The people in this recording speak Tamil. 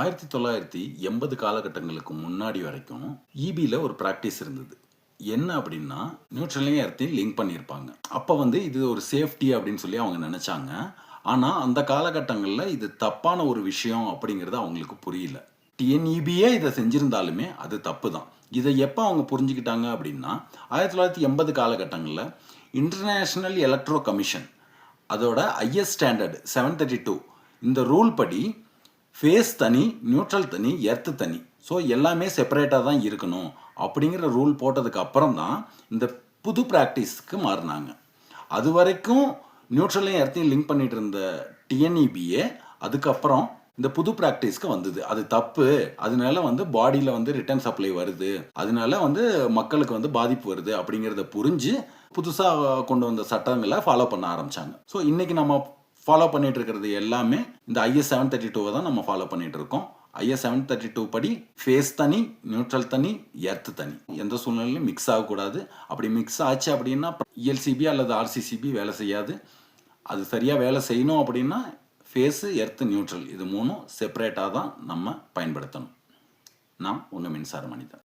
1980 காலகட்டங்களுக்கு முன்னாடி வரைக்கும் இபியில் ஒரு ப்ராக்டிஸ் இருந்தது. என்ன அப்படின்னா, நியூட்ரலையும் எர்த்தையும் லிங்க் பண்ணியிருப்பாங்க. அப்போ வந்து இது ஒரு சேஃப்டி அப்படின்னு சொல்லி அவங்க நினச்சாங்க. ஆனால் அந்த காலகட்டங்களில் இது தப்பான ஒரு விஷயம் அப்படிங்கிறது அவங்களுக்கு புரியல. டிஎன்இபியே இதை செஞ்சிருந்தாலுமே அது தப்பு தான். இதை எப்போ அவங்க புரிஞ்சுக்கிட்டாங்க அப்படின்னா, 1980 காலகட்டங்களில் இன்டர்நேஷ்னல் எலக்ட்ரோ கமிஷன் அதோட ஐஎஸ் ஸ்டாண்டர்ட் 732 இந்த ரூல் படி ஃபேஸ் தனி, நியூட்ரல் தனி, எர்த்து தனி. ஸோ எல்லாமே செப்பரேட்டாக தான் இருக்கணும் அப்படிங்கிற ரூல் போட்டதுக்கு அப்புறம் தான் இந்த புது ப்ராக்டிஸ்க்கு மாறினாங்க. அது வரைக்கும் நியூட்ரலையும் எர்த்தையும் லிங்க் பண்ணிட்டு இருந்த டிஎன்இபிஏ அதுக்கப்புறம் இந்த புது ப்ராக்டிஸ்க்கு வந்தது. அது தப்பு, அதனால வந்து பாடியில் வந்து ரிட்டர்ன் சப்ளை வருது, அதனால வந்து மக்களுக்கு வந்து பாதிப்பு வருது அப்படிங்கிறத புரிஞ்சு புதுசாக கொண்டு வந்த சட்டங்களை ஃபாலோ பண்ண ஆரம்பித்தாங்க. ஸோ இன்றைக்கி நம்ம ஃபாலோ பண்ணிட்டு இருக்கிறது எல்லாமே இந்த ஐஎஸ் 732 தான் நம்ம ஃபாலோ பண்ணிட்டு இருக்கோம். ஐஎஸ் 732 படி ஃபேஸ் தனி, நியூட்ரல் தனி, எர்த்து தனி. எந்த சூழ்நிலையிலும் மிக்ஸ் ஆகக்கூடாது. அப்படி மிக்ஸ் ஆச்சு அப்படின்னா இஎல்சிபி அல்லது ஆர்சிசிபி வேலை செய்யாது. அது சரியாக வேலை செய்யணும் அப்படின்னா ஃபேஸு, எர்த்து, நியூட்ரல் இது மூணும் செப்பரேட்டாக தான் நம்ம பயன்படுத்தணும். நான் உங்கள் மின்சார மனிதன்.